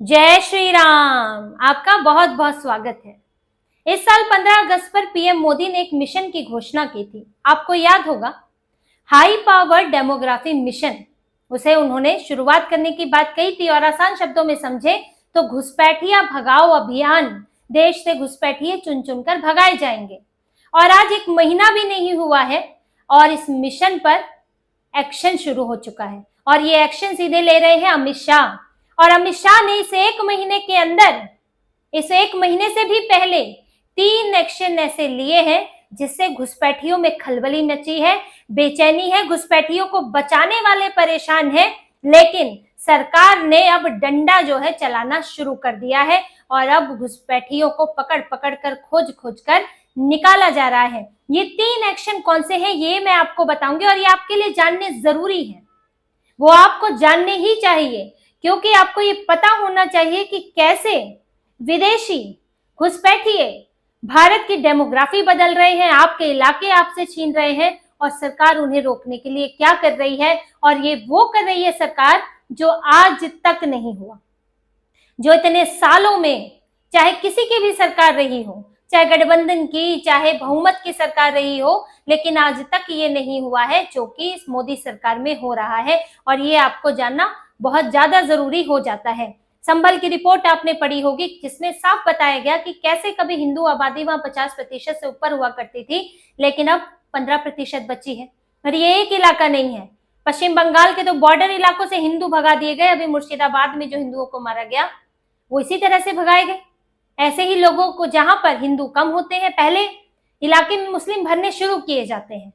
जय श्री राम। आपका बहुत बहुत स्वागत है। इस साल 15 अगस्त पर पीएम मोदी ने एक मिशन की घोषणा की थी। आपको याद होगा, हाई पावर डेमोग्राफी मिशन। उसे उन्होंने शुरुआत करने की बात कही थी और आसान शब्दों में समझे तो घुसपैठिया भगाओ अभियान। देश से घुसपैठिए चुन चुनकर भगाए जाएंगे। और आज एक महीना भी नहीं हुआ है और इस मिशन पर एक्शन शुरू हो चुका है और ये एक्शन सीधे ले रहे हैं अमित शाह। और अमित शाह ने इस एक महीने के अंदर, इस एक महीने से भी पहले 3 एक्शन ऐसे लिए हैं जिससे घुसपैठियों में खलबली मची है, बेचैनी है, घुसपैठियों को बचाने वाले परेशान हैं। लेकिन सरकार ने अब डंडा जो है चलाना शुरू कर दिया है और अब घुसपैठियों को पकड़ पकड़ कर खोज खोज कर निकाला जा रहा है। ये 3 एक्शन कौन से हैं ये मैं आपको बताऊंगी और ये आपके लिए जानने जरूरी है। वो आपको जानने ही चाहिए क्योंकि आपको ये पता होना चाहिए कि कैसे विदेशी घुसपैठिए भारत की डेमोग्राफी बदल रहे हैं, आपके इलाके आपसे छीन रहे हैं और सरकार उन्हें रोकने के लिए क्या कर रही है। और ये वो कर रही है सरकार जो आज तक नहीं हुआ, जो इतने सालों में चाहे किसी की भी सरकार रही हो, चाहे गठबंधन की, चाहे बहुमत की सरकार रही हो, लेकिन आज तक ये नहीं हुआ है जो कि इस मोदी सरकार में हो रहा है। और ये आपको जानना बहुत ज्यादा जरूरी हो जाता है। संभल की रिपोर्ट आपने पढ़ी होगी जिसमें साफ बताया गया कि कैसे कभी हिंदू आबादी वहां 50% से ऊपर हुआ करती थी, लेकिन अब 15% बची है। और ये एक इलाका नहीं है, पश्चिम बंगाल के तो बॉर्डर इलाकों से हिंदू भगा दिए गए। अभी मुर्शिदाबाद में जो हिंदुओं को मारा गया वो इसी तरह से भगाए गए। ऐसे ही लोगों को जहां पर हिंदू कम होते हैं पहले इलाके में मुस्लिम भरने शुरू किए जाते हैं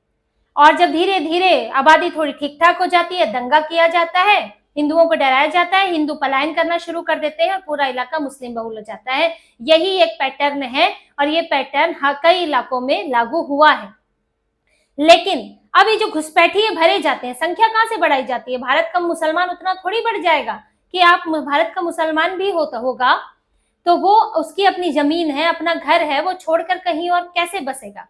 और जब धीरे धीरे आबादी थोड़ी ठीक ठाक हो जाती है, दंगा किया जाता है, हिंदुओं को डराया जाता है, हिंदू पलायन करना शुरू कर देते हैं और पूरा इलाका मुस्लिम बहुल हो जाता है। यही एक पैटर्न है और ये पैटर्न कई इलाकों में लागू हुआ है। लेकिन अब ये जो घुसपैठिए भरे जाते हैं, संख्या कहां से बढ़ाई जाती है? भारत का मुसलमान उतना थोड़ी बढ़ जाएगा कि आप भारत का मुसलमान भी होगा तो वो उसकी अपनी जमीन है, अपना घर है, वो छोड़कर कहीं और कैसे बसेगा?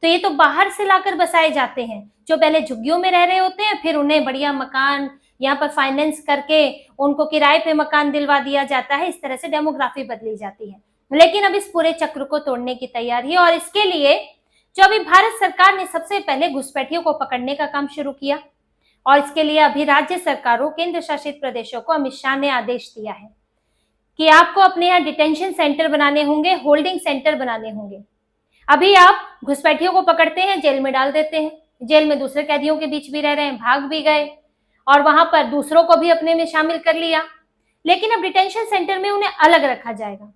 तो ये तो बाहर से लाकर बसाए जाते हैं जो पहले झुग्गियों में रह रहे होते हैं, फिर उन्हें बढ़िया मकान यहाँ पर फाइनेंस करके उनको किराए पे मकान दिलवा दिया जाता है। इस तरह से डेमोग्राफी बदली जाती है। लेकिन अब इस पूरे चक्र को तोड़ने की तैयारी है और इसके लिए जो अभी भारत सरकार ने सबसे पहले घुसपैठियों को पकड़ने का काम शुरू किया और इसके लिए अभी राज्य सरकारों, केंद्र शासित प्रदेशों को अमित शाह ने आदेश दिया है कि आपको अपने यहाँ डिटेंशन सेंटर बनाने होंगे, होल्डिंग सेंटर बनाने होंगे। अभी आप घुसपैठियों को पकड़ते हैं, जेल में डाल देते हैं, जेल में दूसरे कैदियों के बीच भी रह रहे हैं, भाग भी गए और वहां पर दूसरों को भी अपने में शामिल कर लिया। लेकिन अब डिटेंशन सेंटर में उन्हें अलग रखा जाएगा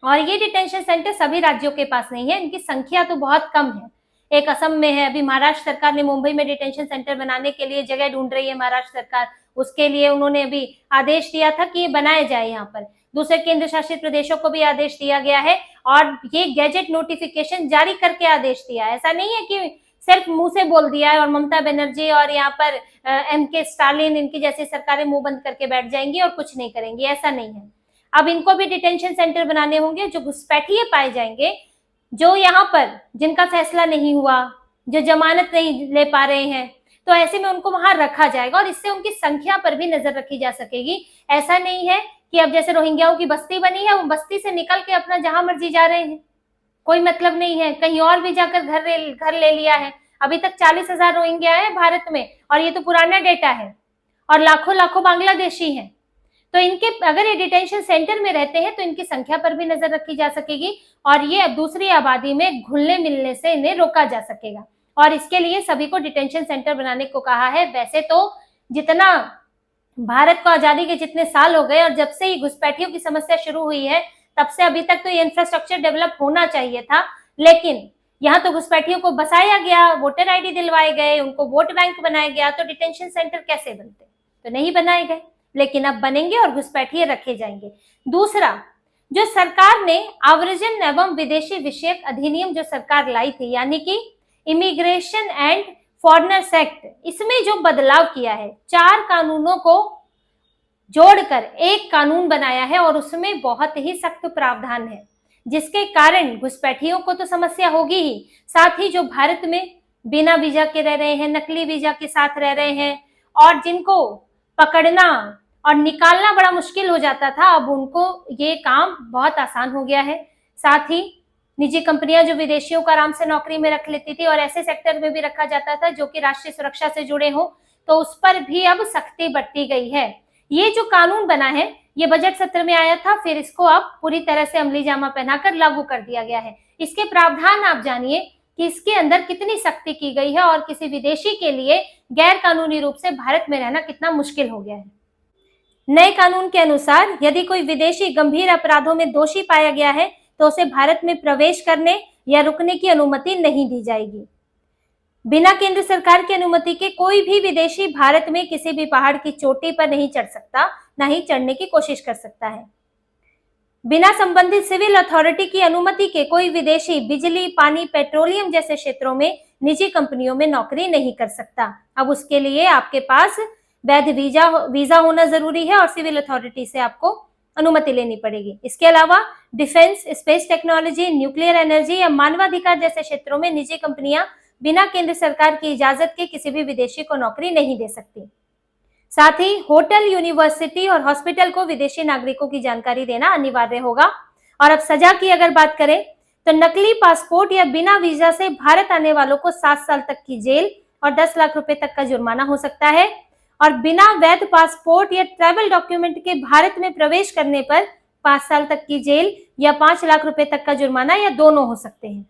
और ये डिटेंशन सेंटर सभी राज्यों के पास नहीं है, इनकी संख्या तो बहुत कम है। एक असम में है, अभी महाराष्ट्र सरकार ने मुंबई में डिटेंशन सेंटर बनाने के लिए जगह ढूंढ रही है महाराष्ट्र सरकार, उसके लिए उन्होंने अभी आदेश दिया था कि ये बनाया जाए। यहाँ पर दूसरे केंद्र शासित प्रदेशों को भी आदेश दिया गया है और ये गैजेट नोटिफिकेशन जारी करके आदेश दिया है। ऐसा नहीं है कि सिर्फ मुंह से बोल दिया है और ममता बनर्जी और यहाँ पर एम.के. स्टालिन, इनकी जैसी सरकारें मुंह बंद करके बैठ जाएंगी और कुछ नहीं करेंगी, ऐसा नहीं है। अब इनको भी डिटेंशन सेंटर बनाने होंगे। जो घुसपैठिए पाए जाएंगे, जो यहाँ पर जिनका फैसला नहीं हुआ, जो जमानत नहीं ले पा रहे हैं, तो ऐसे में उनको वहां रखा जाएगा और इससे उनकी संख्या पर भी नजर रखी जा सकेगी। ऐसा नहीं है कि अब जैसे रोहिंग्याओं की बस्ती बनी है, वो बस्ती से निकल के अपना जहां मर्जी जा रहे हैं, कोई मतलब नहीं है, कहीं और भी जाकर घर ले लिया है। अभी तक 40,000 रोहिंग्या है भारत में और ये तो पुराना डेटा है और लाखों लाखों बांग्लादेशी हैं। तो इनके अगर ये डिटेंशन सेंटर में रहते हैं तो इनकी संख्या पर भी नजर रखी जा सकेगी और ये दूसरी आबादी में घुलने मिलने से इन्हें रोका जा सकेगा। और इसके लिए सभी को डिटेंशन सेंटर बनाने को कहा है। वैसे तो जितना भारत को आजादी के जितने साल हो गए और जब से ये घुसपैठियों की समस्या शुरू हुई है तब से अभी तक तो ये इंफ्रास्ट्रक्चर डेवलप होना चाहिए था, लेकिन यहाँ तो घुसपैठियों को बसाया गया, वोटर आईडी दिलवाए गए, उनको वोट बैंक बनाया गया, तो डिटेंशन सेंटर कैसे बनते? तो नहीं बनाए गए, लेकिन अब बनेंगे और घुसपैठिए रखे जाएंगे। दूसरा, जो सरकार ने आव्रजन एवं विदेशी विषयक अधिनियम जो सरकार लाई थी, यानी कि इमिग्रेशन एंड फॉरेनर्स एक्ट, इसमें जो बदलाव किया है, 4 कानूनों को जोड़कर एक कानून बनाया है और उसमें बहुत ही सख्त प्रावधान है, जिसके कारण घुसपैठियों को तो समस्या होगी ही, साथ ही जो भारत में बिना वीजा के रह रहे हैं, नकली वीजा के साथ रह रहे हैं और जिनको पकड़ना और निकालना बड़ा मुश्किल हो जाता था, अब उनको ये काम बहुत आसान हो गया है। साथ ही निजी कंपनियां जो विदेशियों को आराम से नौकरी में रख लेती थी और ऐसे सेक्टर में भी रखा जाता था जो कि राष्ट्रीय सुरक्षा से जुड़े हो, तो उस पर भी अब सख्ती बरती गई है। ये जो कानून बना है ये बजट सत्र में आया था, फिर इसको अब पूरी तरह से अमली जामा पहनाकर लागू कर दिया गया है। इसके प्रावधान आप जानिए कि इसके अंदर कितनी सख्ती की गई है और किसी विदेशी के लिए गैर कानूनी रूप से भारत में रहना कितना मुश्किल हो गया है। नए कानून के अनुसार यदि कोई विदेशी गंभीर अपराधों में दोषी पाया गया है तो उसे भारत में प्रवेश करने या रुकने की अनुमति नहीं दी जाएगी। बिना केंद्र सरकार की अनुमति के कोई भी विदेशी भारत में किसी भी पहाड़ की चोटी पर नहीं चढ़ सकता, ना ही चढ़ने की कोशिश कर सकता है। बिना संबंधित सिविल अथॉरिटी की अनुमति के कोई विदेशी बिजली, पानी, पेट्रोलियम जैसे क्षेत्रों में निजी कंपनियों में नौकरी नहीं कर सकता। अब उसके लिए आपके पास वैध वीजा होना जरूरी है और सिविल अथॉरिटी से आपको अनुमति लेनी पड़ेगी। इसके अलावा defence, space technology, nuclear energy या मानवाधिकार जैसे क्षेत्रों में निजी कंपनियां बिना केंद्र सरकार की इजाजत के किसी भी विदेशी को नौकरी नहीं दे सकती। साथ ही होटल, यूनिवर्सिटी और हॉस्पिटल को विदेशी नागरिकों की जानकारी देना अनिवार्य होगा। और अब सजा की अगर बात करें तो नकली पासपोर्ट या बिना वीजा से भारत आने वालों को 7 साल तक की जेल और 10 लाख रुपए तक का जुर्माना हो सकता है। और बिना वैध पासपोर्ट या ट्रैवल डॉक्यूमेंट के भारत में प्रवेश करने पर 5 साल तक की जेल या 5 लाख रुपए तक का जुर्माना या दोनों हो सकते हैं।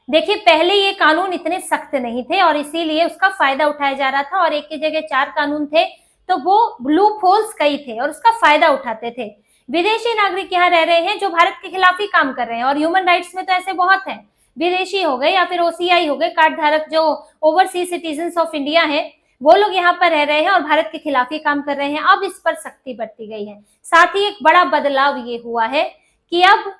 देखिए, पहले ये कानून इतने सख्त नहीं थे और इसीलिए उसका फायदा उठाया जा रहा था और एक की जगह 4 कानून थे तो वो लूप होल्स कई थे और उसका फायदा उठाते थे। विदेशी नागरिक यहाँ रह रहे हैं जो भारत के खिलाफ ही काम कर रहे हैं और ह्यूमन राइट्स में तो ऐसे बहुत हैं। विदेशी हो गए या फिर ओसीआई हो गए, कार्ड धारक जो ओवरसीज सिटीजन्स ऑफ इंडिया है, वो लोग यहाँ पर रह रहे हैं और भारत के खिलाफ ही काम कर रहे हैं। अब इस पर सख्ती बरती गई है। साथ ही एक बड़ा बदलाव ये हुआ है कि अब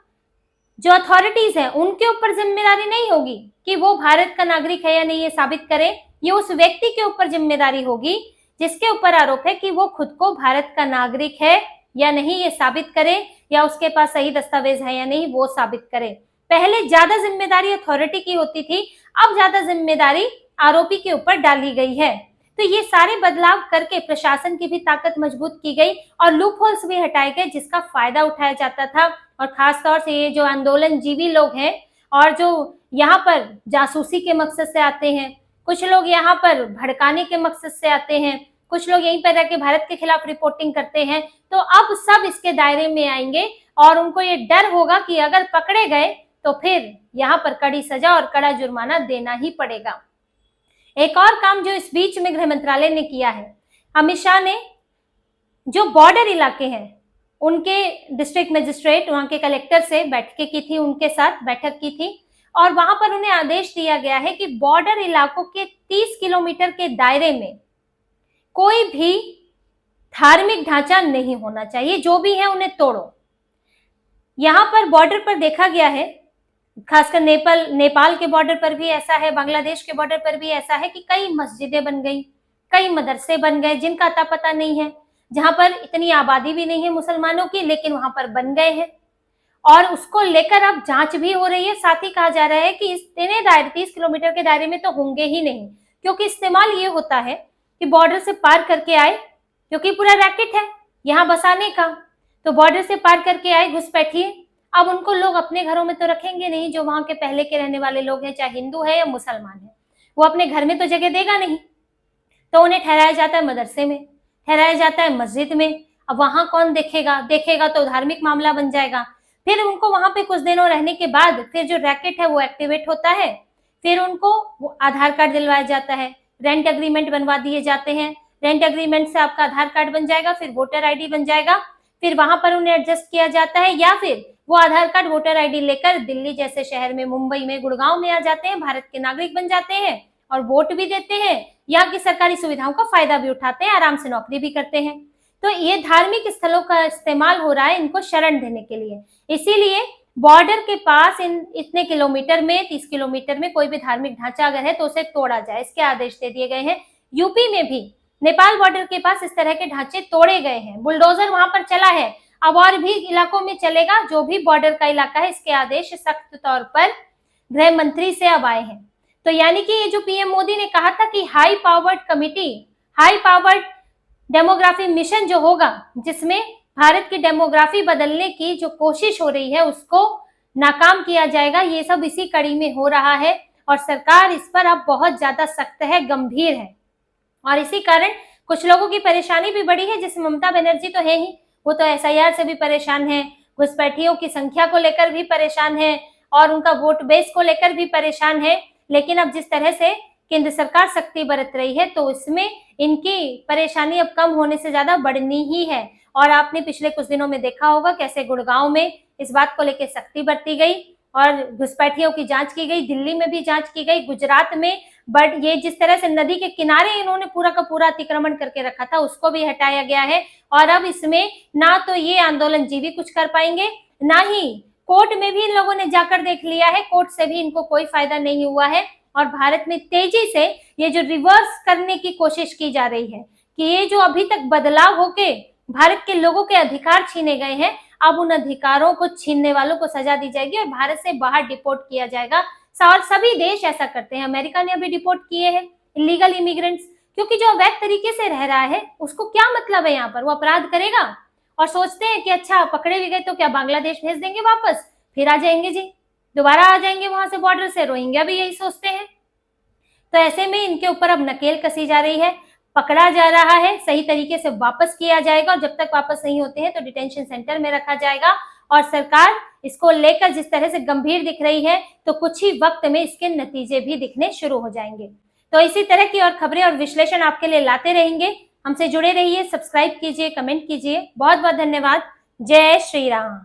जो अथॉरिटीज हैं उनके ऊपर जिम्मेदारी नहीं होगी कि वो भारत का नागरिक है या नहीं ये साबित करें। ये उस व्यक्ति के ऊपर जिम्मेदारी होगी जिसके ऊपर आरोप है कि वो खुद को भारत का नागरिक है या नहीं ये साबित करे, या उसके पास सही दस्तावेज है या नहीं वो साबित करे। पहले ज्यादा जिम्मेदारी अथॉरिटी की होती थी, अब ज्यादा जिम्मेदारी आरोपी के ऊपर डाली गई है। तो ये सारे बदलाव करके प्रशासन की भी ताकत मजबूत की गई और लूप होल्स भी हटाए गए जिसका फायदा उठाया जाता था। और खास तौर से ये जो आंदोलन जीवी लोग हैं और जो यहाँ पर जासूसी के मकसद से आते हैं, कुछ लोग यहाँ पर भड़काने के मकसद से आते हैं, कुछ लोग यहीं पर रह के भारत के खिलाफ रिपोर्टिंग करते हैं, तो अब सब इसके दायरे में आएंगे और उनको ये डर होगा कि अगर पकड़े गए तो फिर यहाँ पर कड़ी सजा और कड़ा जुर्माना देना ही पड़ेगा। एक और काम जो इस बीच में गृह मंत्रालय ने किया है, अमित शाह ने जो बॉर्डर इलाके हैं उनके डिस्ट्रिक्ट मजिस्ट्रेट, वहां के कलेक्टर से बैठकें की थी, उनके साथ बैठक की थी और वहां पर उन्हें आदेश दिया गया है कि बॉर्डर इलाकों के 30 किलोमीटर के दायरे में कोई भी धार्मिक ढांचा नहीं होना चाहिए, जो भी है उन्हें तोड़ो। यहाँ पर बॉर्डर पर देखा गया है, खासकर नेपाल के बॉर्डर पर भी ऐसा है, बांग्लादेश के बॉर्डर पर भी ऐसा है कि कई मस्जिदें बन गई, कई मदरसे बन गए जिनका अता पता नहीं है, जहां पर इतनी आबादी भी नहीं है मुसलमानों की, लेकिन वहां पर बन गए हैं और उसको लेकर अब जांच भी हो रही है। साथ ही कहा जा रहा है कि इतने दायरे 30 किलोमीटर के दायरे में तो होंगे ही नहीं, क्योंकि इस्तेमाल ये होता है कि बॉर्डर से पार करके आए, क्योंकि पूरा रैकेट है यहाँ बसाने का, तो बॉर्डर से पार करके आए, घुसपैठिए। अब उनको लोग अपने घरों में तो रखेंगे नहीं, जो वहां के पहले के रहने वाले लोग हैं, चाहे हिंदू है या मुसलमान है, वो अपने घर में तो जगह देगा नहीं, तो उन्हें ठहराया जाता है मदरसे में, ठहराया जाता है मस्जिद में। अब वहां कौन देखेगा तो धार्मिक मामला बन जाएगा। फिर उनको वहां पे कुछ दिनों रहने के बाद फिर जो रैकेट है वो एक्टिवेट होता है, फिर उनको वो आधार कार्ड दिलवाया जाता है, रेंट एग्रीमेंट बनवा दिए जाते हैं, रेंट एग्रीमेंट से आपका आधार कार्ड बन जाएगा, फिर वोटर आईडी बन जाएगा, फिर वहां पर उन्हें एडजस्ट किया जाता है, या फिर वो आधार कार्ड वोटर आईडी लेकर दिल्ली जैसे शहर में, मुंबई में, गुड़गांव में आ जाते हैं, भारत के नागरिक बन जाते हैं और वोट भी देते हैं, यहाँ की सरकारी सुविधाओं का फायदा भी उठाते हैं, आराम से नौकरी भी करते हैं। तो ये धार्मिक स्थलों का इस्तेमाल हो रहा है इनको शरण देने के लिए। इसीलिए बॉर्डर के पास इतने किलोमीटर में, 30 किलोमीटर में कोई भी धार्मिक ढांचा अगर है तो उसे तोड़ा जाए, इसके आदेश दे दिए गए हैं। यूपी में भी नेपाल बॉर्डर के पास इस तरह के ढांचे तोड़े गए हैं, बुलडोजर वहां पर चला है, अब और भी इलाकों में चलेगा। जो भी बॉर्डर का इलाका है इसके आदेश सख्त तौर पर गृह मंत्री से अब आए हैं। तो यानी कि ये जो पीएम मोदी ने कहा था कि हाई पावर्ड डेमोग्राफी मिशन जो होगा, जिसमें भारत की डेमोग्राफी बदलने की जो कोशिश हो रही है उसको नाकाम किया जाएगा। ये सब इसी कड़ी में हो रहा है और सरकार इस पर अब बहुत ज्यादा सख्त है, गंभीर है और इसी कारण कुछ लोगों की परेशानी भी बढ़ी है। जैसे ममता बनर्जी तो है ही, वो तो एसआईआर से भी परेशान है, घुसपैठियों की संख्या को लेकर भी परेशान है और उनका वोट बेस को लेकर भी परेशान है। लेकिन अब जिस तरह से केंद्र सरकार सख्ती बरत रही है तो इसमें इनकी परेशानी अब कम होने से ज्यादा बढ़नी ही है। और आपने पिछले कुछ दिनों में देखा होगा कैसे गुड़गांव में इस बात को लेकर सख्ती बरती गई और घुसपैठियों की जांच की गई, दिल्ली में भी जांच की गई, गुजरात में। बट ये जिस तरह से नदी के किनारे इन्होंने पूरा का पूरा अतिक्रमण करके रखा था उसको भी हटाया गया है और अब इसमें ना तो ये आंदोलनजीवी कुछ कर पाएंगे, ना ही कोर्ट में भी इन लोगों ने जाकर देख लिया है, कोर्ट से भी इनको कोई फायदा नहीं हुआ है। और भारत में तेजी से ये जो रिवर्स करने की कोशिश की जा रही है कि ये जो अभी तक बदलाव होके भारत के लोगों के अधिकार छीने गए हैं, अब उन अधिकारों को छीनने वालों को सजा दी जाएगी और भारत से बाहर डिपोर्ट किया जाएगा। और सभी देश ऐसा करते हैं। अमेरिका ने अभी डिपोर्ट किए हैं इलीगल इमिग्रेंट्स, क्योंकि जो अवैध तरीके से रह रहा है उसको क्या मतलब है, यहाँ पर वो अपराध करेगा और सोचते हैं कि अच्छा पकड़े भी गए तो क्या बांग्लादेश भेज देंगे वापस, फिर आ जाएंगे जी, दोबारा आ जाएंगे वहां से बॉर्डर से। रोहिंग्या भी यही सोचते हैं। तो ऐसे में इनके ऊपर अब नकेल कसी जा रही है, पकड़ा जा रहा है, सही तरीके से वापस किया जाएगा और जब तक वापस नहीं होते हैं तो डिटेंशन सेंटर में रखा जाएगा। और सरकार इसको लेकर जिस तरह से गंभीर दिख रही है तो कुछ ही वक्त में इसके नतीजे भी दिखने शुरू हो जाएंगे। तो इसी तरह की और खबरें और विश्लेषण आपके लिए लाते रहेंगे। हमसे जुड़े रहिए, सब्सक्राइब कीजिए, कमेंट कीजिए। बहुत बहुत धन्यवाद। जय श्री राम।